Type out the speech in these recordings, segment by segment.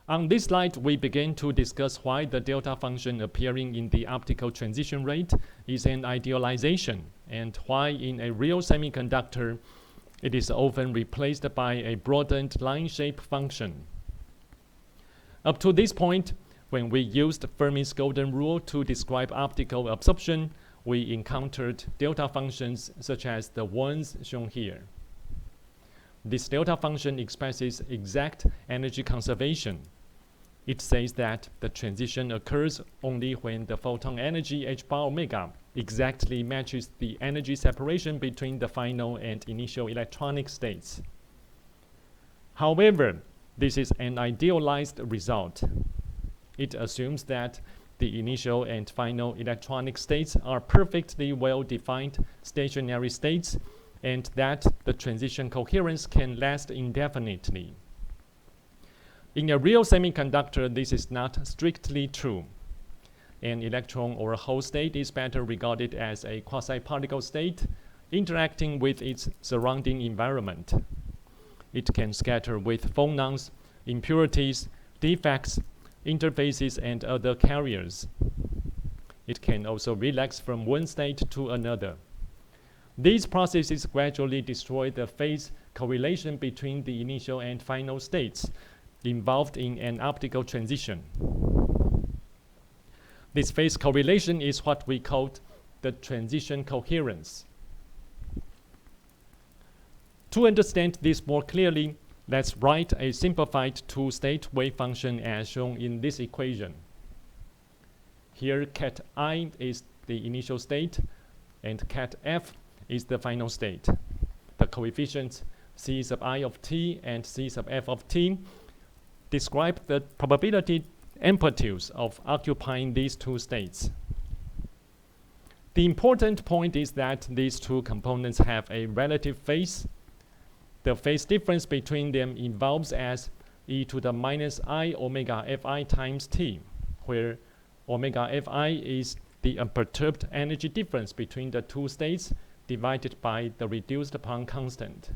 On this slide, we begin to discuss why the delta function appearing in the optical transition rate is an idealization, and why in a real semiconductor it is often replaced by a broadened line shape function. Up to this point, when we used Fermi's golden rule to describe optical absorption, we encountered delta functions such as the ones shown here. This delta function expresses exact energy conservation. It says that the transition occurs only when the photon energy h bar omega exactly matches the energy separation between the final and initial electronic states. However, this is an idealized result. It assumes that the initial and final electronic states are perfectly well-defined stationary states, and that the transition coherence can last indefinitely. In a real semiconductor, this is not strictly true. An electron or a Hall state is better regarded as a quasi-particle state interacting with its surrounding environment. It can scatter with phonons, impurities, defects, interfaces, and other carriers. It can also relax from one state to another. These processes gradually destroy the phase correlation between the initial and final states involved in an optical transition. This phase correlation is what we call the transition coherence. To understand this more clearly, let's write a simplified two-state wave function as shown in this equation. Here, cat I is the initial state, and cat F is the final state. The coefficients C sub I of t and C sub F of t describe the probability amplitudes of occupying these two states. The important point is that these two components have a relative phase. The phase difference between them evolves as e to the minus I omega Fi times t, where omega Fi is the unperturbed energy difference between the two states divided by the reduced Planck constant.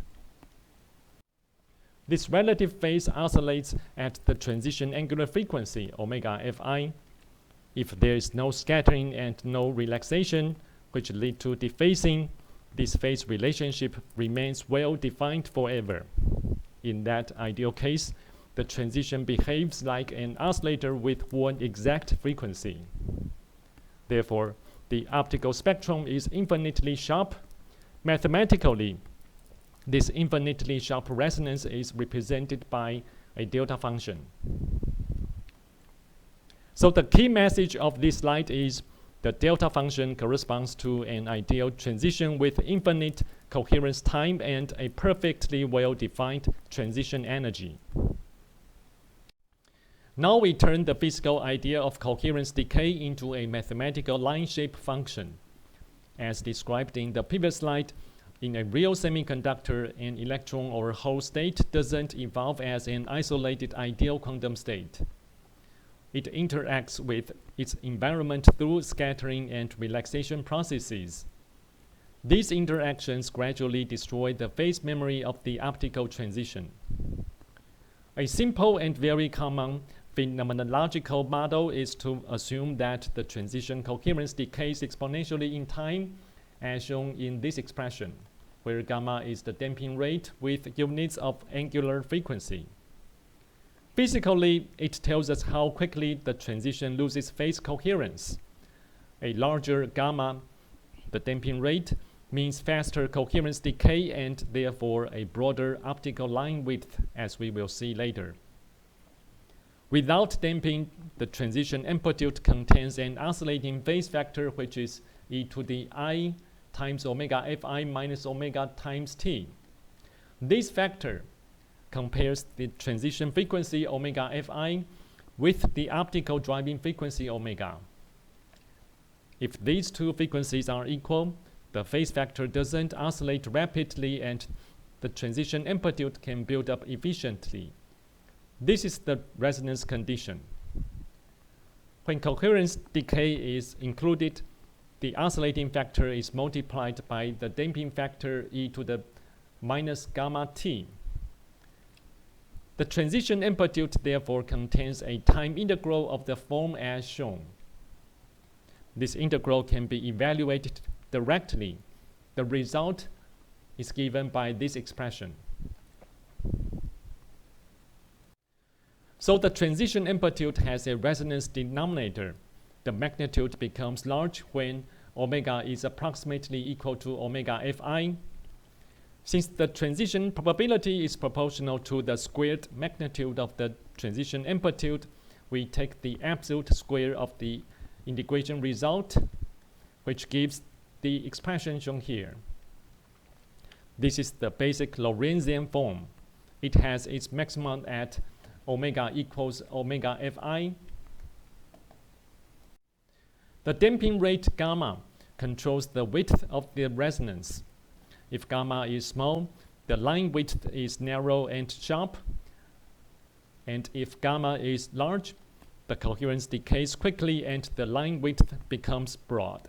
This relative phase oscillates at the transition angular frequency omega Fi. If there is no scattering and no relaxation, which lead to dephasing, this phase relationship remains well defined forever. In that ideal case, the transition behaves like an oscillator with one exact frequency. Therefore, the optical spectrum is infinitely sharp. Mathematically, this infinitely sharp resonance is represented by a delta function. So the key message of this slide is the delta function corresponds to an ideal transition with infinite coherence time and a perfectly well-defined transition energy. Now we turn the physical idea of coherence decay into a mathematical line shape function. As described in the previous slide, in a real semiconductor, an electron or Hall state doesn't evolve as an isolated ideal quantum state. It interacts with its environment through scattering and relaxation processes. These interactions gradually destroy the phase memory of the optical transition. A simple and very common phenomenological model is to assume that the transition coherence decays exponentially in time, as shown in this expression, where gamma is the damping rate with units of angular frequency. Physically, it tells us how quickly the transition loses phase coherence. A larger gamma, the damping rate, means faster coherence decay and therefore a broader optical line width, as we will see later. Without damping, the transition amplitude contains an oscillating phase factor, which is e to the I times omega Fi minus omega times t. This factor compares the transition frequency omega Fi with the optical driving frequency omega. If these two frequencies are equal, the phase factor doesn't oscillate rapidly and the transition amplitude can build up efficiently. This is the resonance condition. When coherence decay is included, the oscillating factor is multiplied by the damping factor e to the minus gamma t. The transition amplitude therefore contains a time integral of the form as shown. This integral can be evaluated directly. The result is given by this expression. So the transition amplitude has a resonance denominator. The magnitude becomes large when omega is approximately equal to omega fi. Since the transition probability is proportional to the squared magnitude of the transition amplitude, we take the absolute square of the integration result, which gives the expression shown here. This is the basic Lorentzian form. It has its maximum at omega equals omega fi. The damping rate gamma controls the width of the resonance. If gamma is small, the line width is narrow and sharp. And if gamma is large, the coherence decays quickly and the line width becomes broad.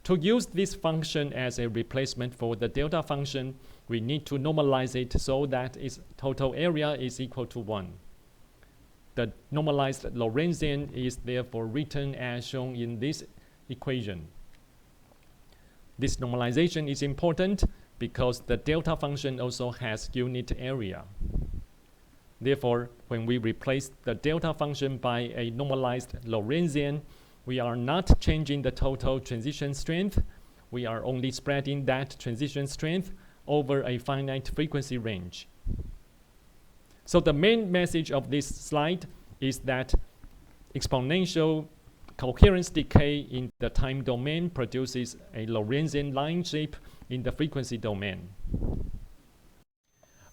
To use this function as a replacement for the delta function, we need to normalize it so that its total area is equal to 1. The normalized Lorentzian is therefore written as shown in this equation. This normalization is important because the delta function also has unit area. Therefore, when we replace the delta function by a normalized Lorentzian, we are not changing the total transition strength. We are only spreading that transition strength over a finite frequency range. So the main message of this slide is that exponential coherence decay in the time domain produces a Lorentzian line shape in the frequency domain.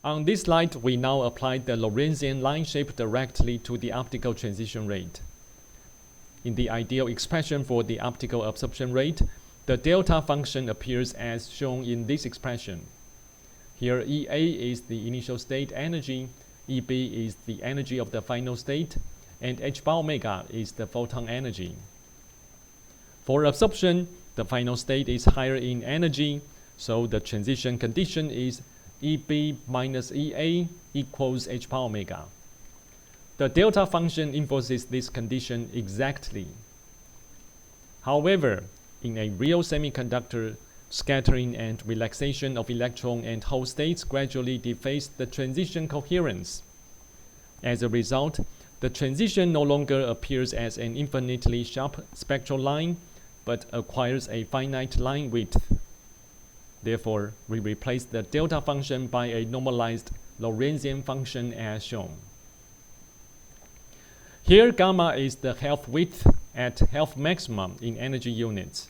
On this slide, we now apply the Lorentzian line shape directly to the optical transition rate. In the ideal expression for the optical absorption rate, the delta function appears as shown in this expression. Here, EA is the initial state energy, EB is the energy of the final state, and h bar omega is the photon energy. For absorption, the final state is higher in energy, so the transition condition is EB minus EA equals h bar omega. The delta function enforces this condition exactly. However, in a real semiconductor, scattering and relaxation of electron and hole states gradually deface the transition coherence. As a result, the transition no longer appears as an infinitely sharp spectral line, but acquires a finite line width. Therefore, we replace the delta function by a normalized Lorentzian function as shown. Here, gamma is the half width at half maximum in energy units.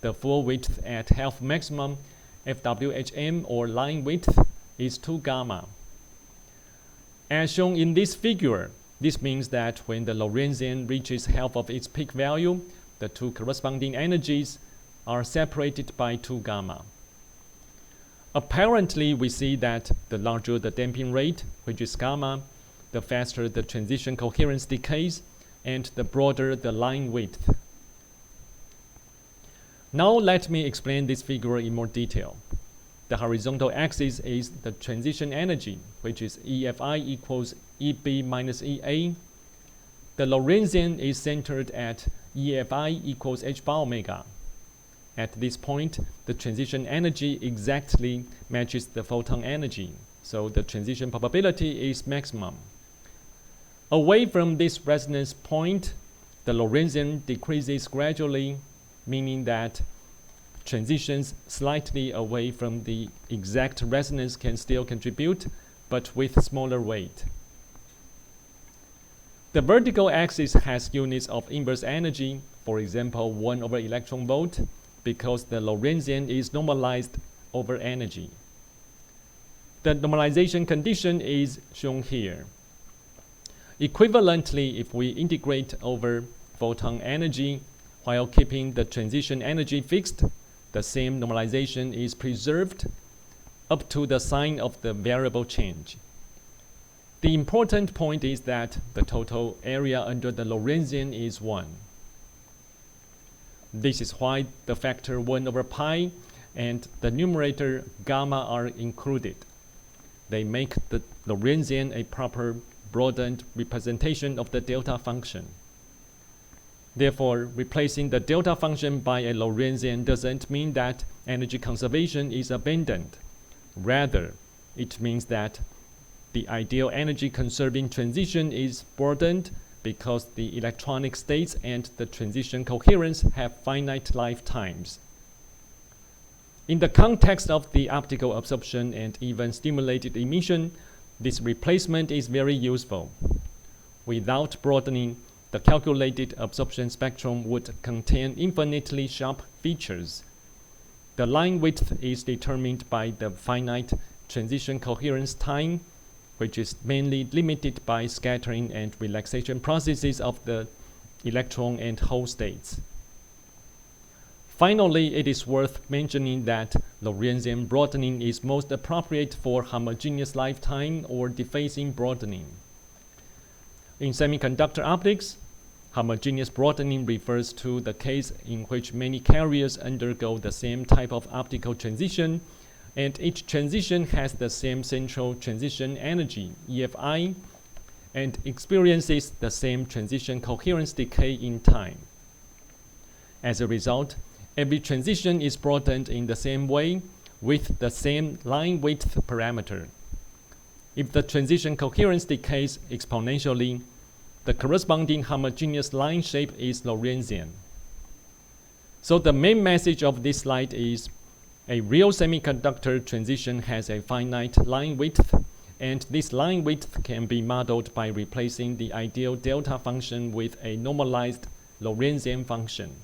The full width at half maximum, FWHM or line width, is 2 gamma. As shown in this figure, this means that when the Lorentzian reaches half of its peak value, the two corresponding energies are separated by 2 gamma. Apparently, we see that the larger the damping rate, which is gamma, the faster the transition coherence decays, and the broader the line width. Now let me explain this figure in more detail. The horizontal axis is the transition energy, which is EFI equals EB minus EA. The Lorentzian is centered at EFI equals h bar omega. At this point, the transition energy exactly matches the photon energy, so the transition probability is maximum. Away from this resonance point, the Lorentzian decreases gradually, meaning that transitions slightly away from the exact resonance can still contribute, but with smaller weight. The vertical axis has units of inverse energy, for example 1 over electron volt, because the Lorentzian is normalized over energy. The normalization condition is shown here. Equivalently, if we integrate over photon energy while keeping the transition energy fixed, the same normalization is preserved up to the sign of the variable change. The important point is that the total area under the Lorentzian is 1. This is why the factor 1 over pi and the numerator gamma are included. they make the Lorentzian a proper broadened representation of the delta function. Therefore, replacing the delta function by a Lorentzian doesn't mean that energy conservation is abandoned. Rather, it means that the ideal energy conserving transition is broadened because the electronic states and the transition coherence have finite lifetimes. In the context of the optical absorption and even stimulated emission, this replacement is very useful. Without broadening, the calculated absorption spectrum would contain infinitely sharp features. The line width is determined by the finite transition coherence time, which is mainly limited by scattering and relaxation processes of the electron and hole states. Finally, it is worth mentioning that Lorentzian broadening is most appropriate for homogeneous lifetime or dephasing broadening. In semiconductor optics, homogeneous broadening refers to the case in which many carriers undergo the same type of optical transition, and each transition has the same central transition energy, EFI, and experiences the same transition coherence decay in time. As a result, every transition is broadened in the same way with the same line width parameter. If the transition coherence decays exponentially, the corresponding homogeneous line shape is Lorentzian. So the main message of this slide is a real semiconductor transition has a finite line width, and this line width can be modeled by replacing the ideal delta function with a normalized Lorentzian function.